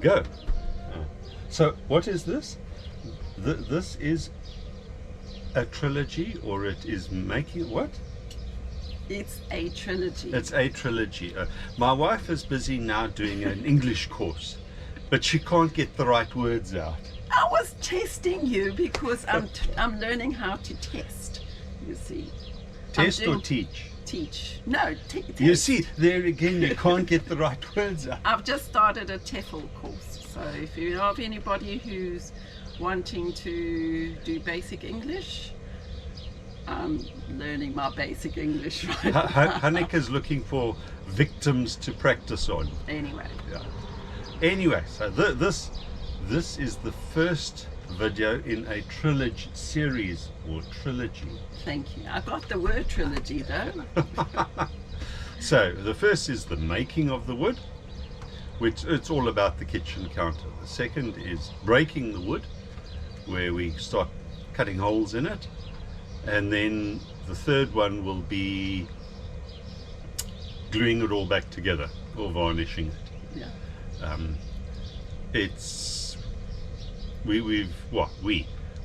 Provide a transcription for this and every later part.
Go. So what is this? This is a trilogy, or it is making what? It's a trilogy. It's a trilogy. My wife is busy now doing an English course, but she can't get the right words out. I was testing you because I'm learning how to test, you see. Test or teach? Teach. No, test. You see, there again, you can't get the right words out. I've just started a TEFL course, so if you know of anybody who's wanting to do basic English, I'm learning my basic English right now. Hanneke is looking for victims to practice on. Anyway. Yeah. Anyway, so this is the first video in a trilogy series, or trilogy. Thank you. I got the word trilogy though. So the first is the making of the wood, which it's all about the kitchen counter. The second is breaking the wood, where we start cutting holes in it. And then the third one will be gluing it all back together, or varnishing it. Yeah. It's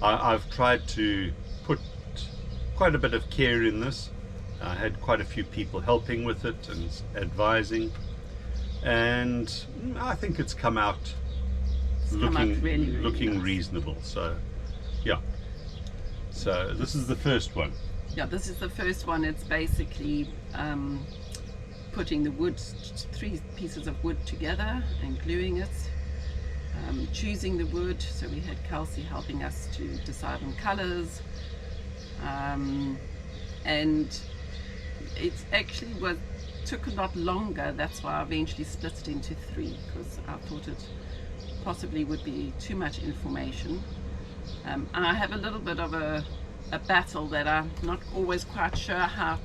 I've tried to put quite a bit of care in this. I had quite a few people helping with it and advising, and I think it's come out really nice. Reasonable. So yeah. So this is the first one. Yeah, this is the first one. It's basically putting the wood, 3 pieces of wood together and gluing it, choosing the wood. So we had Kelsey helping us to decide on colors, and it actually took a lot longer. That's why I eventually split it into 3, because I thought it possibly would be too much information. I have a little bit of a battle that I'm not always quite sure how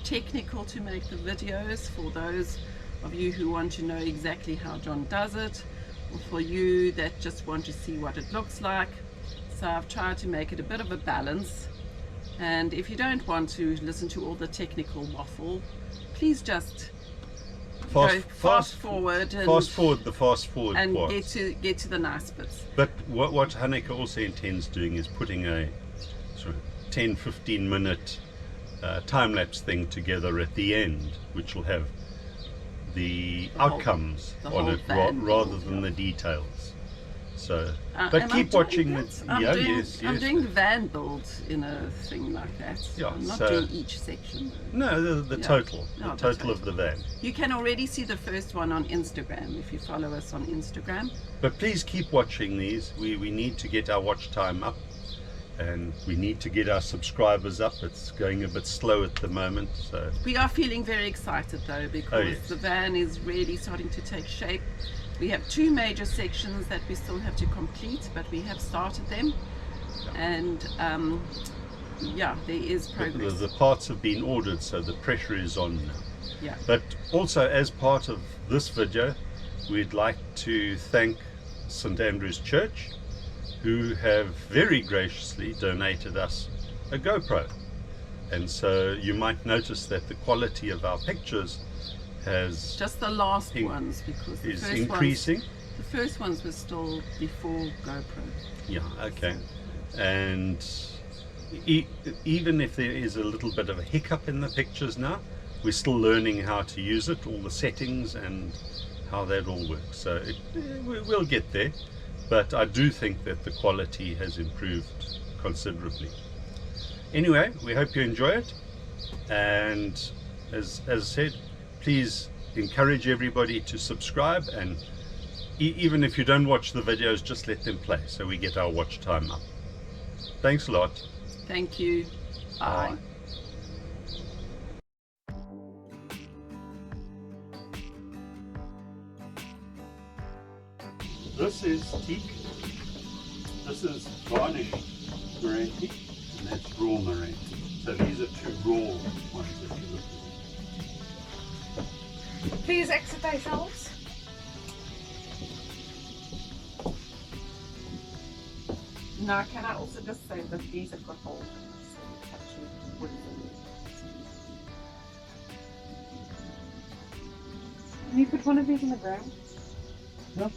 technical to make the videos, for those of you who want to know exactly how John does it, or for you that just want to see what it looks like. So I've tried to make it a bit of a balance, and if you don't want to listen to all the technical waffle, please just fast forward the fast forward and parts. get to the nice bits. But what Hanneke also intends doing is putting a sort of 10-15 minute time-lapse thing together at the end, which will have the outcomes on it rather than the details. So, but keep watching it. I'm doing van build in a thing like that. Yeah, I'm not doing each section. No, the total of the van. You can already see the first one on Instagram if you follow us on Instagram. But please keep watching these. We need to get our watch time up, and we need to get our subscribers up. It's going a bit slow at the moment. So we are feeling very excited though, because the van is really starting to take shape. We have 2 major sections that we still have to complete, but we have started them, and yeah, there is progress. The parts have been ordered, so the pressure is on now. Yeah. But also, as part of this video, we'd like to thank St Andrew's Church, who have very graciously donated us a GoPro, and so you might notice that the quality of our pictures has just the last ones, because the first increasing. The first ones were still before GoPro. Yeah, okay. And even if there is a little bit of a hiccup in the pictures now, we're still learning how to use it, all the settings and how that all works. So we'll get there, but I do think that the quality has improved considerably. Anyway, we hope you enjoy it, and as I said, please encourage everybody to subscribe, and even if you don't watch the videos, just let them play so we get our watch time up. Thanks a lot. Thank you. Bye. This is teak, this is varnish Meranti, and that's raw Meranti. So these are 2 raw ones that you look at. Please exit yourselves. Now, can I also just say that these have got holes in them, so you have to wiggle them. Can you put one of these on the ground? No.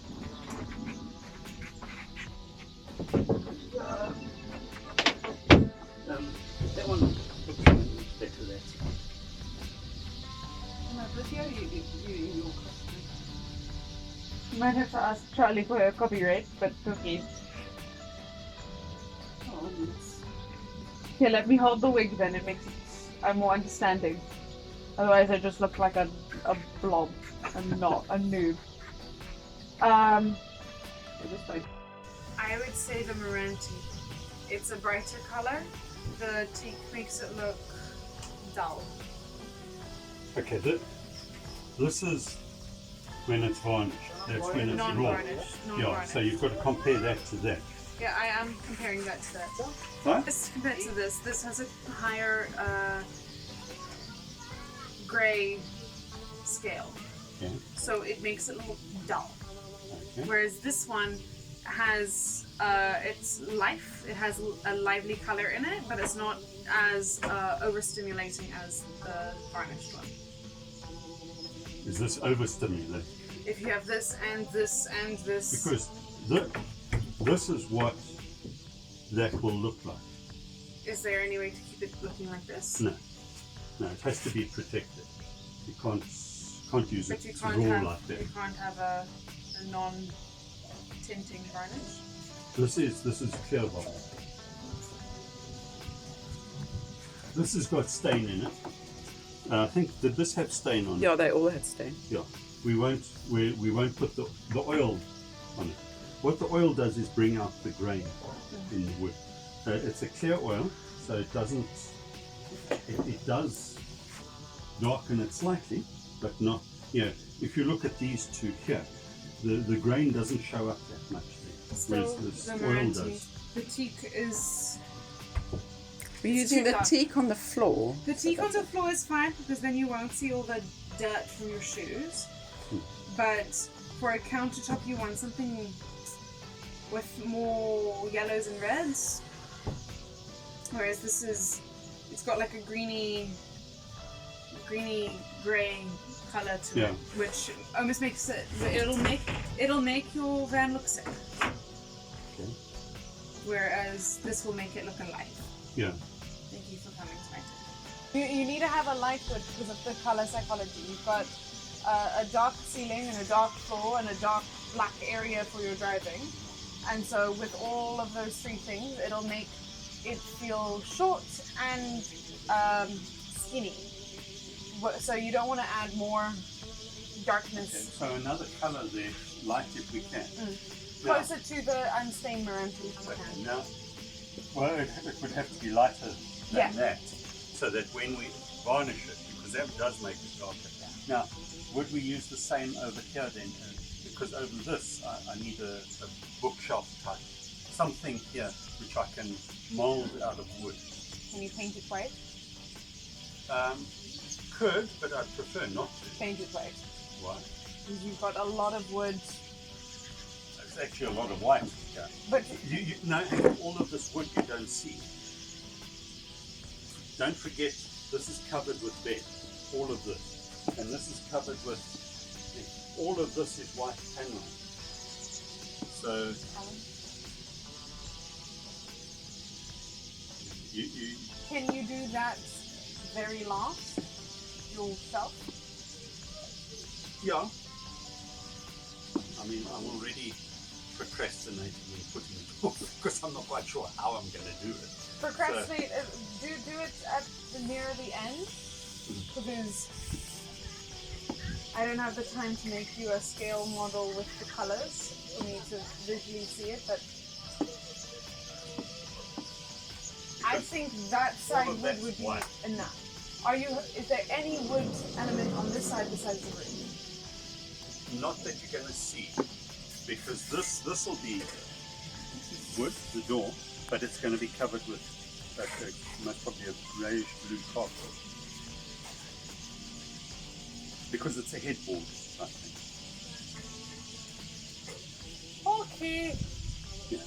might have to ask Charlie for her copyright, but okay. Oh, yes. Here, let me hold the wig then, it makes it, I'm more understanding. Otherwise I just look like a blob and not a noob. This way. I would say the Moranti. It's a brighter color. The teak makes it look dull. Okay, this is when it's varnished. That's when it's raw. Non-varnished. Yeah, so you've got to compare that to that. Yeah, I am comparing that to that. Right? This compared to this. This has a higher grey scale. Yeah. So it makes it look dull. Okay. Whereas this one has it's life. It has a lively color in it, but it's not as overstimulating as the varnished one. Is this overstimulating? If you have this and this and this. Because this is what that will look like. Is there any way to keep it looking like this? No, it has to be protected. You can't use But it you to can't raw have like that. you can't have a non-tinting varnish. This is clear vinyl. This has got stain in it. I think, did this have stain on it? Yeah, they all had stain. Yeah. We won't put the oil on it. What the oil does is bring out the grain in the wood. It's a clear oil, so it doesn't. It does darken it slightly, but not. You know, if you look at these two here, the grain doesn't show up that much there, whereas this oil does. The teak is. We're using the teak on the floor. The teak on the floor is fine because then you won't see all the dirt from your shoes. But for a countertop, you want something with more yellows and reds. Whereas this it's got like a greeny grey color to it, which almost makes it. It'll make your van look sick. Okay. Whereas this will make it look alive. Yeah. Thank you for coming to my tent. You need to have a light wood because of the color psychology. You've got a dark ceiling and a dark floor and a dark black area for your driving. And so with all of those three things, it'll make it feel short and skinny. So you don't want to add more darkness. Okay, so another color there, light if we can. Closer to the unstained Moranti if you can. Now, well, it would have to be lighter than that, so that when we varnish it, because that does make it darker. Now, would we use the same over here then? Because over this, I need a bookshelf type, something here which I can mold out of wood. Can you paint it white? Could, but I'd prefer not to. Paint it white. Why? Because you've got a lot of wood. There's actually a lot of white here. But all of this wood you don't see. Don't forget, this is covered with bed. All of this. And this is covered with, all of this is white paneling. So, can you do that very last yourself? Yeah. I mean, I'm already procrastinating and putting it off because I'm not quite sure how I'm going to do it. Procrastinate. Do it at near the end because I don't have the time to make you a scale model with the colors for me to visually see it, but I think that side wood would be enough. Is there any wood element on this side besides the roof? Not that you're going to see, because this will be wood, the door, but it's going to be covered with most probably a greyish blue carpet, because it's a headboard, I think. Okay. Yeah.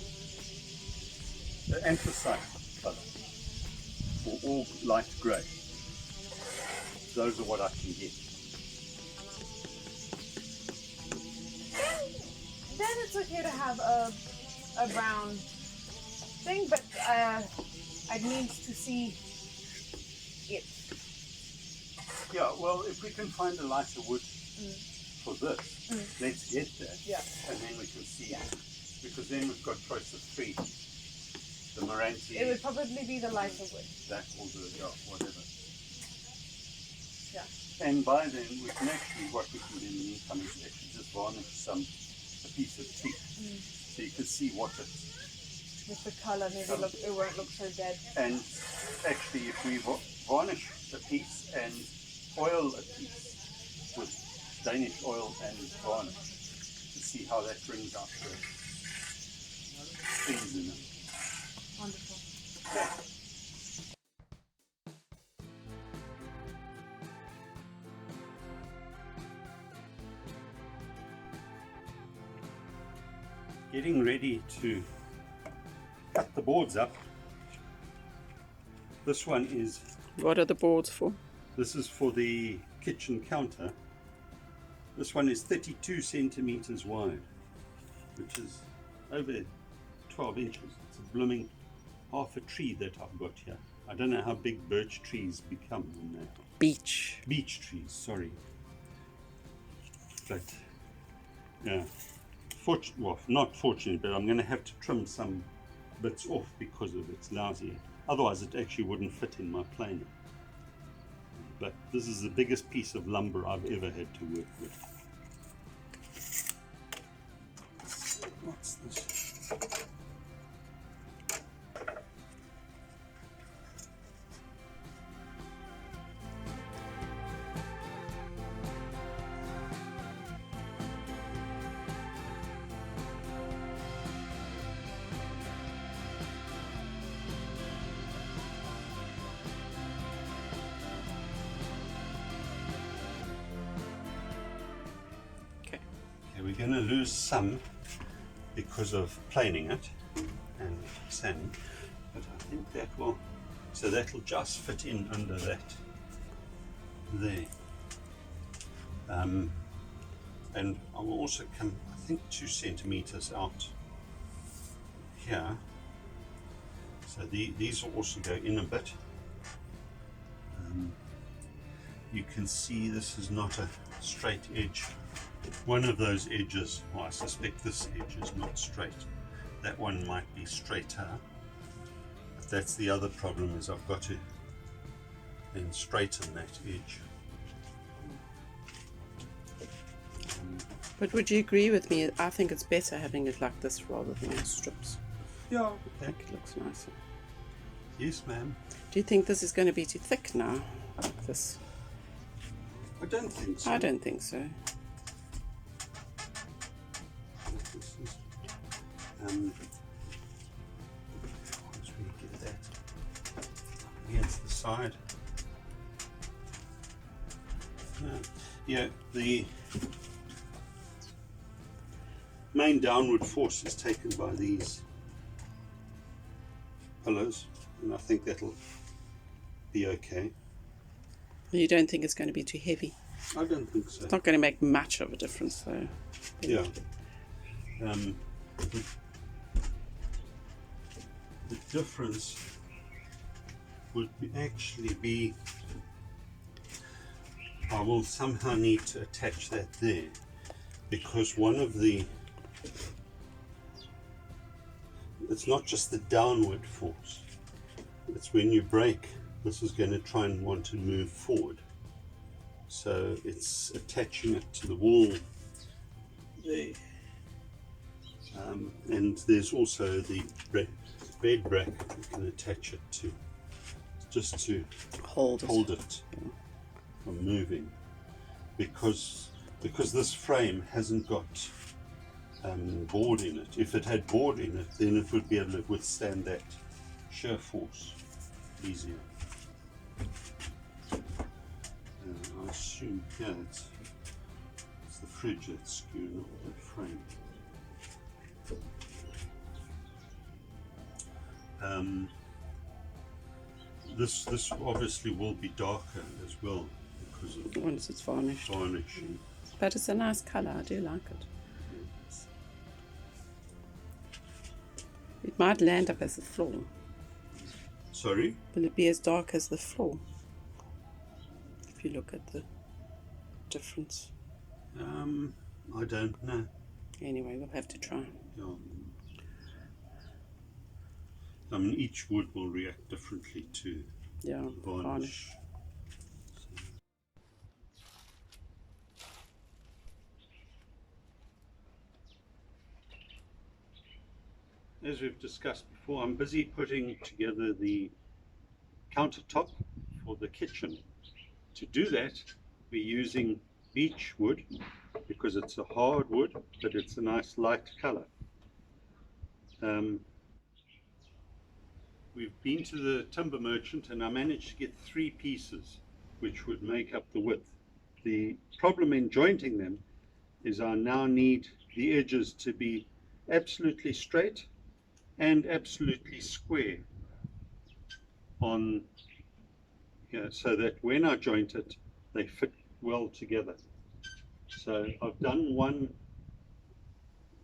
The anthracite colour, or light grey. Those are what I can get. Then it's okay to have a brown thing, but I'd need to see it. Yeah, well, if we can find a lighter wood for this, let's get that, Yeah. and then we can see, Yeah. because then we've got choice of three. The Moranti, It would probably be the lighter wood. that, or the, whatever. Yeah. And by then, we can actually, what we can do in the meantime is actually just varnish a piece of teak, so you can see what it. With the colour, maybe it won't look so dead. And actually, if we varnish a piece and oil a piece with Danish oil and varnish, to see how that brings out the things in it. Wonderful. Okay. Getting ready to cut the boards up. This one is, What are the boards for? this is for the kitchen counter. This one is 32 centimeters wide, which is over 12 inches. It's a blooming half a tree that I've got here. I don't know how big birch trees become when they're Beach. beech trees, sorry. But yeah, well, not fortunate, but I'm going to have to trim some bits off because of its lousy. Otherwise, it actually wouldn't fit in my planer. But this is the biggest piece of lumber I've ever had to work with. What's this? Okay. Okay, we're going to lose some because of planing it and sanding, but I think that will, so that'll just fit in under that there. And I will also come, I think, 2 centimeters out here. So these will also go in a bit. You can see this is not a straight edge. One of those edges, well, I suspect this edge is not straight. That one might be straighter. But that's the other problem, is I've got to then straighten that edge. But would you agree with me? I think it's better having it like this rather than in strips. Yeah, I okay. think it looks nicer. Yes, ma'am. Do you think this is going to be too thick now? Like this? I don't think so. I don't think so. This is, once we get that against the side. Yeah, the main downward force is taken by these pillars, and I think that'll be okay. You don't think it's going to be too heavy? I don't think so. It's not going to make much of a difference though. Yeah. The difference would actually be, I will somehow need to attach that there, because one of the, it's not just the downward force, it's when you brake, this is going to try and want to move forward. So it's attaching it to the wall there. And there's also the bed bracket you can attach it to, just to Hold it from moving, because this frame hasn't got board in it. If it had board in it, then it would be able to withstand that shear force easier. I assume, yeah, it's the fridge that's skewed, not that frame. This obviously will be darker as well because of once it's varnished. varnish. But it's a nice colour, I do like it. It might land up as the floor. Sorry? Will it be as dark as the floor? If you look at the difference. I don't know. Anyway, we'll have to try. Yeah. I mean, each wood will react differently to Yeah, varnish. As we've discussed before, I'm busy putting together the countertop for the kitchen. To do that, we're using beech wood because it's a hard wood, but it's a nice light color. We've been to the timber merchant and I managed to get 3 pieces which would make up the width. The problem in jointing them is I now need the edges to be absolutely straight and absolutely square on here, so that when I joint it, they fit well together. So I've done one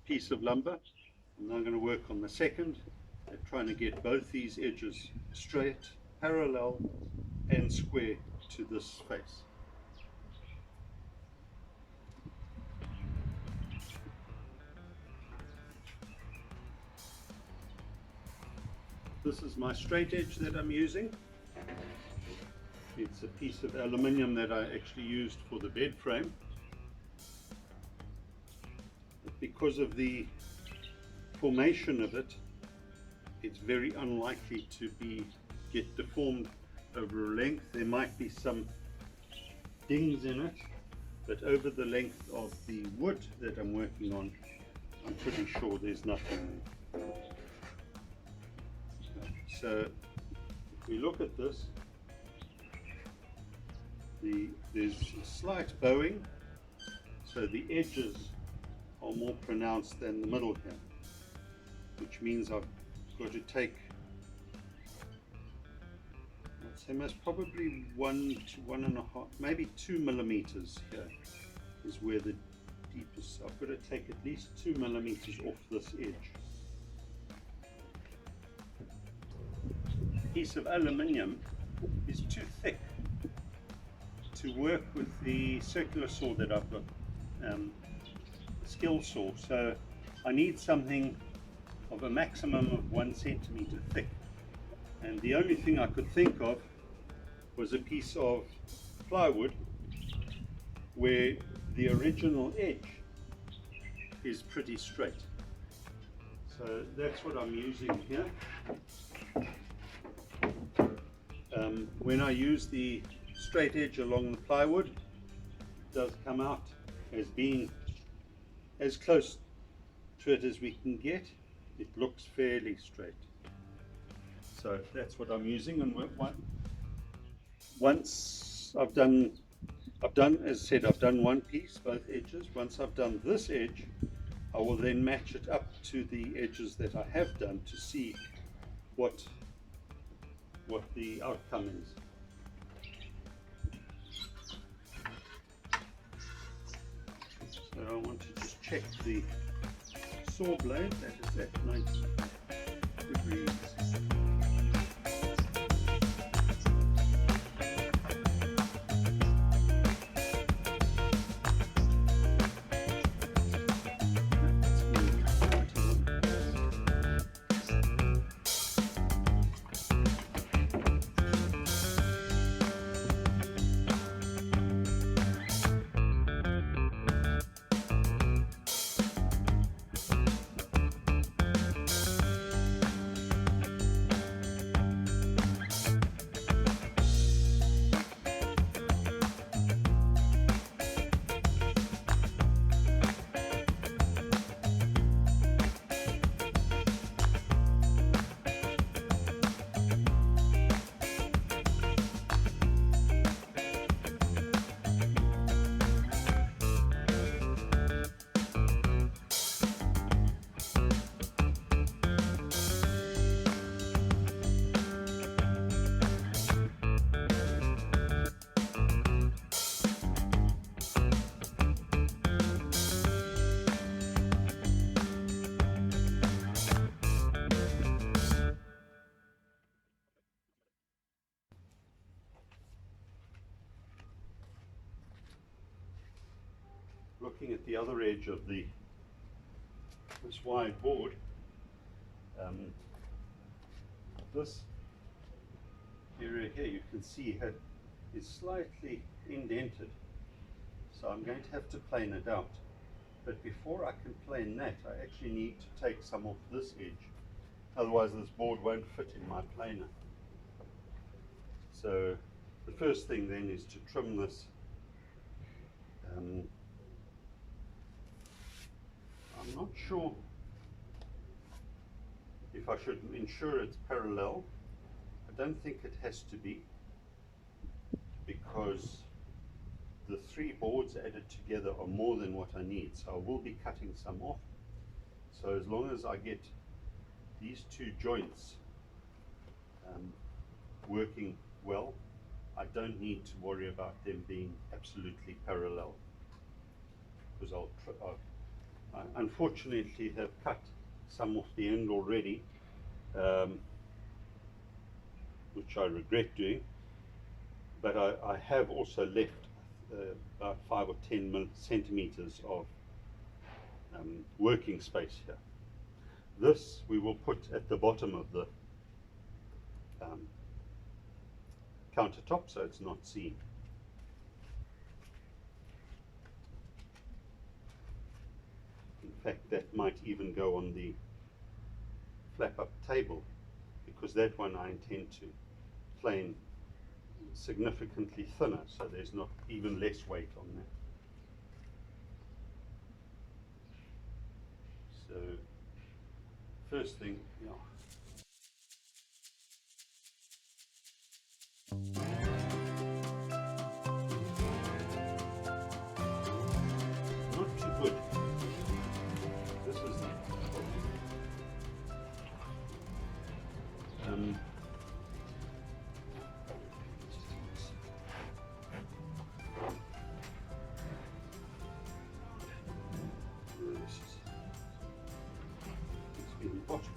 piece of lumber. I'm now going to work on the second, and trying to get both these edges straight, parallel and square to this face. This is my straight edge that I'm using. It's a piece of aluminium that I actually used for the bed frame. Because of the formation of it, it's very unlikely to get deformed over a length. There might be some dings in it, but over the length of the wood that I'm working on, I'm pretty sure there's nothing there. So if we look at this, there's a slight bowing, so the edges are more pronounced than the middle here, which means I've got to take, I'd say most probably 1 to 1.5, maybe 2 millimeters here is where the deepest. I've got to take at least 2 millimeters off this edge. A piece of aluminium is too thick to work with the circular saw that I've got, the skill saw, so I need something of a maximum of 1 centimeter thick, and the only thing I could think of was a piece of plywood where the original edge is pretty straight. So that's what I'm using here. When I use the straight edge along the plywood, it does come out as being as close to it as we can get. It looks fairly straight. So that's what I'm using. And once I've done, as I said, I've done one piece, both edges. Once I've done this edge, I will then match it up to the edges that I have done to see what the outcome is. So I want to just check the saw blade that is at 90 degrees. looking at the other edge of this wide board, this area here you can see is slightly indented, so I'm going to have to plane it out. But before I can plane that, I actually need to take some off this edge, otherwise this board won't fit in my planer. So the first thing then is to trim this. I'm not sure if I should ensure it's parallel. I don't think it has to be, because the three boards added together are more than what I need, so I will be cutting some off. So as long as I get these two joints working well, I don't need to worry about them being absolutely parallel, because I unfortunately have cut some off the end already, which I regret doing, but I have also left about 5 or 10 centimeters of working space here. This we will put at the bottom of the countertop, so it's not seen. In fact, that might even go on the flap up table, because that one I intend to plane significantly thinner, so there's not even less weight on that. So first thing, yeah. Not too good. This is the it's been bottom.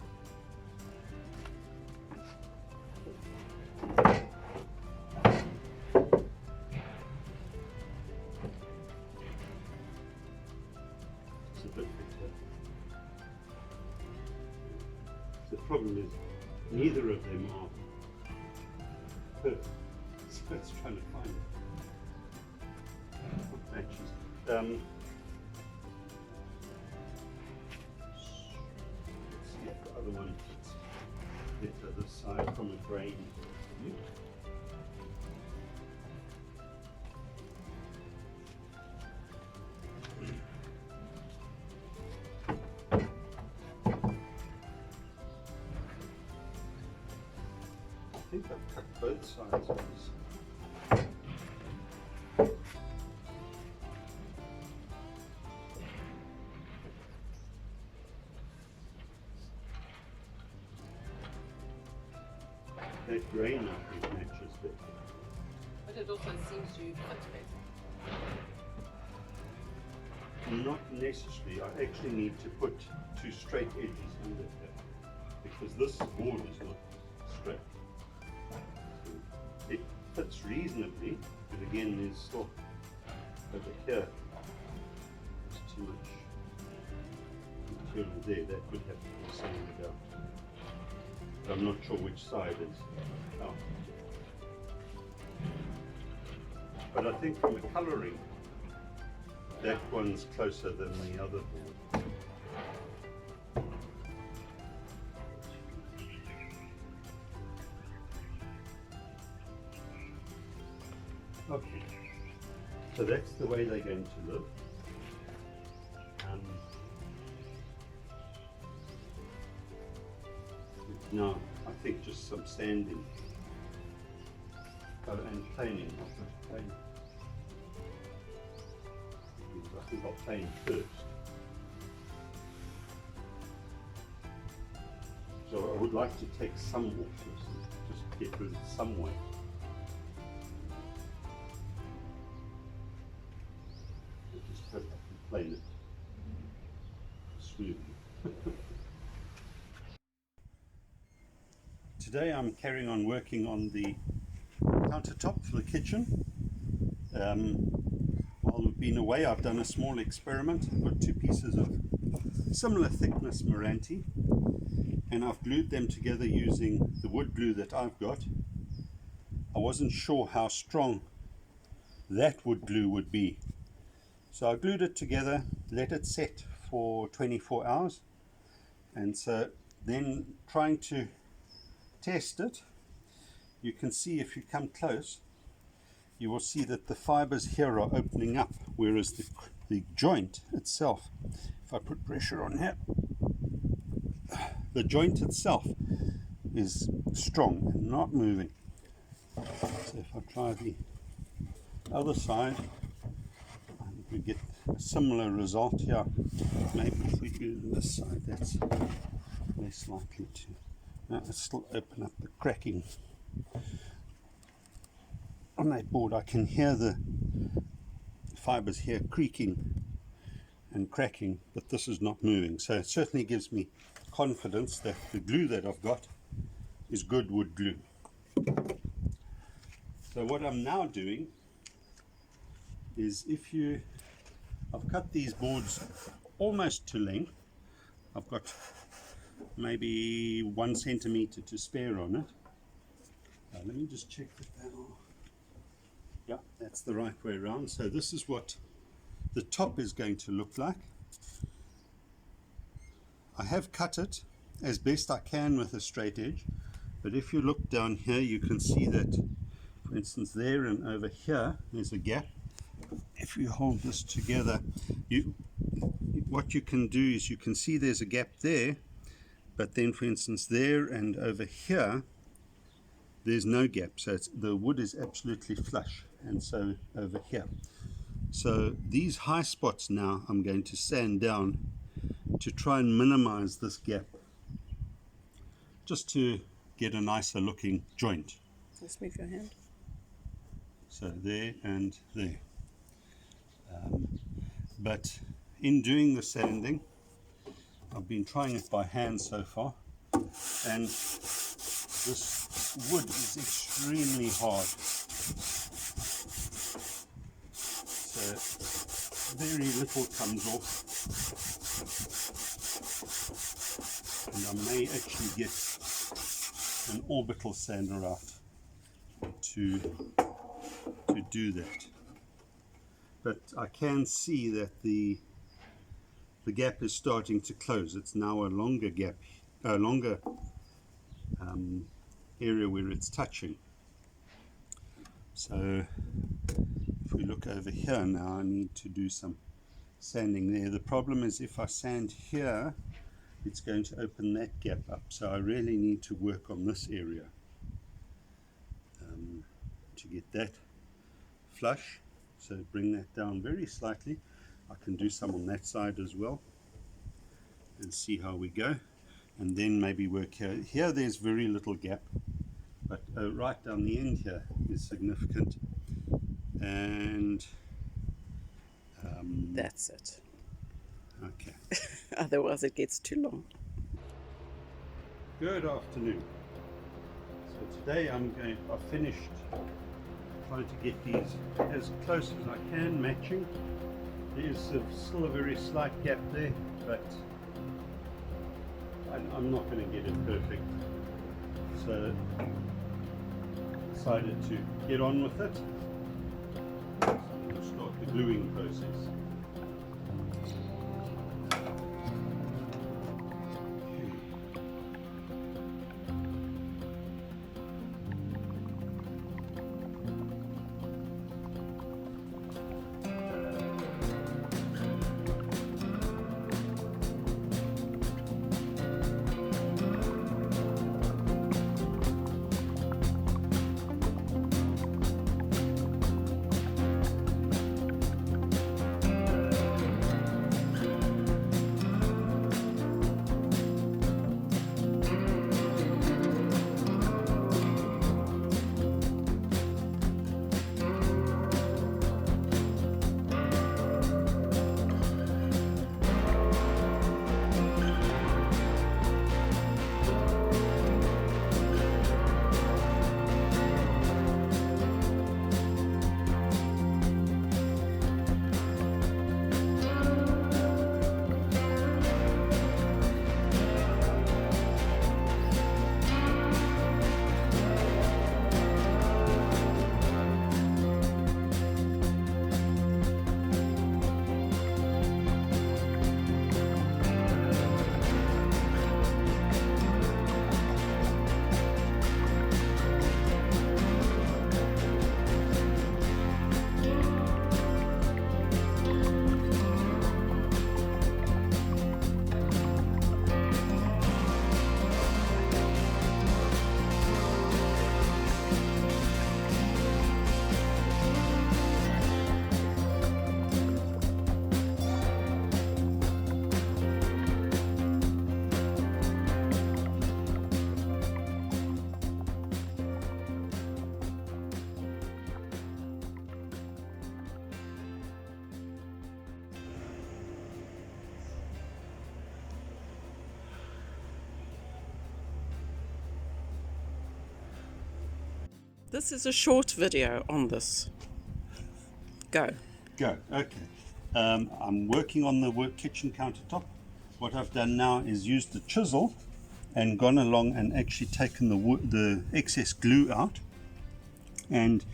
The problem is neither of them are perfect, so it's trying to find what matches. Let's see if the other one fits better this side from a grain view. I think I've cut both sides of this. That grain I think matches better. But it also seems to fit better. Not necessarily. I actually need to put two straight edges under here, because this board is not straight. It fits reasonably, but again there's still over here there's too much material there. That would have to be sanded out, but I'm not sure which side is out. But I think from the colouring, that one's closer than the other board. Okay, so that's the way they're going to look. Now, I think just some sanding and planing. I'll just plane. I think I'll plane first. So I would like to take some off this, just get rid of some weight. Just hope I can plane it smoothly. Today I'm carrying on working on the countertop for the kitchen. While we've been away, I've done a small experiment. I've got 2 pieces of similar thickness Meranti, and I've glued them together using the wood glue that I've got. I wasn't sure how strong that wood glue would be, so I glued it together, let it set for 24 hours, and so then trying to test it, you can see if you come close, you will see that the fibers here are opening up, whereas the joint itself, if I put pressure on here, the joint itself is strong and not moving. So if I try the other side, I think we get a similar result here. Maybe if we do this side, that's less likely to. Now let's still open up the cracking. On that board I can hear the fibers here creaking and cracking, but this is not moving, so it certainly gives me confidence that the glue that I've got is good wood glue. So what I'm now doing is, I've cut these boards almost to length. I've got maybe 1 centimeter to spare on it. Let me just check that out. Yeah, that's the right way around. So this is what the top is going to look like. I have cut it as best I can with a straight edge, but if you look down here you can see that, for instance, there and over here there's a gap. If you hold this together, what you can do is you can see there's a gap there, but then for instance there and over here there's no gap, so the wood is absolutely flush, and so over here. So these high spots now I'm going to sand down to try and minimize this gap, just to get a nicer looking joint. Just move your hand. So there and there. But in doing the sanding, I've been trying it by hand so far, and this wood is extremely hard. So very little comes off, and I may actually get an orbital sander out to do that. But I can see that the gap is starting to close. It's now a longer gap, a longer area where it's touching. So if we look over here now, I need to do some sanding there. The problem is if I sand here, it's going to open that gap up. So I really need to work on this area to get that flush. So bring that down very slightly. I can do some on that side as well and see how we go, and then maybe work here. Here there's very little gap, but right down the end here is significant, and That's it. okay. Otherwise it gets too long. Good afternoon. So today I've finished trying to get these as close as I can matching. There's still a very slight gap there, but I'm not going to get it perfect. So decided to get on with it. So we'll start the gluing process. This is a short video on this. Go. Go. Okay. I'm working on the kitchen countertop. What I've done now is used the chisel and gone along and actually taken the excess glue out. And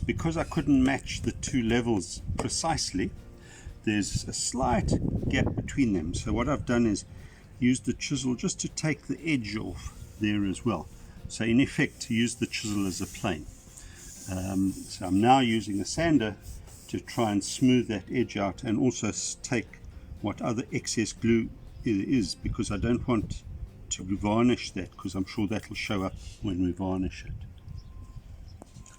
because I couldn't match the two levels precisely, there's a slight gap between them. So what I've done is used the chisel just to take the edge off there as well. So in effect, to use the chisel as a plane. So I'm now using a sander to try and smooth that edge out and also take what other excess glue is, because I don't want to varnish that, because I'm sure that will show up when we varnish it.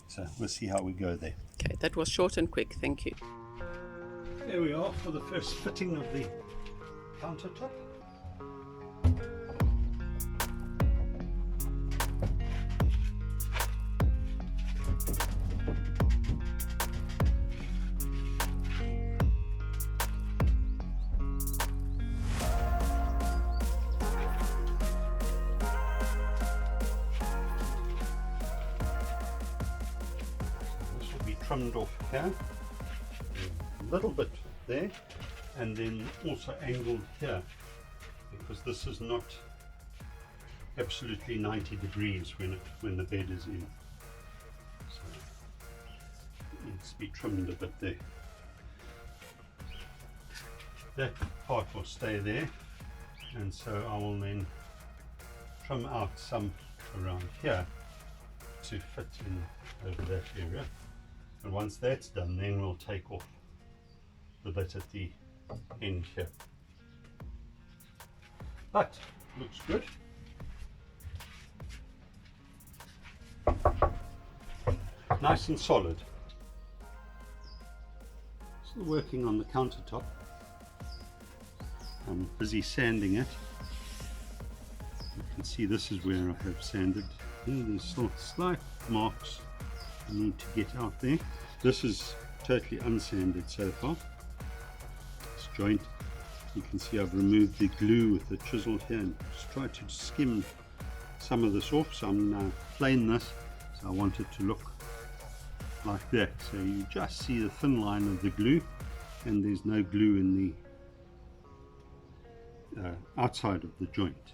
So we'll see how we go there. Okay, that was short and quick, thank you. There we are for the first fitting of the countertop. Trimmed off here, a little bit there, and then also angled here, because this is not absolutely 90 degrees when the bed is in, so it needs to be trimmed a bit there. That part will stay there, and so I will then trim out some around here to fit in over that area. And once that's done, then we'll take off the bit at the end here. But looks good. Nice and solid. Still working on the countertop. I'm busy sanding it. You can see this is where I have sanded. There's still slight marks I need to get out there. This is totally unsanded so far. This joint, you can see I've removed the glue with the chisel here and just tried to skim some of this off. So I'm going to plane this, so I want it to look like that. So you just see the thin line of the glue, and there's no glue in the outside of the joint.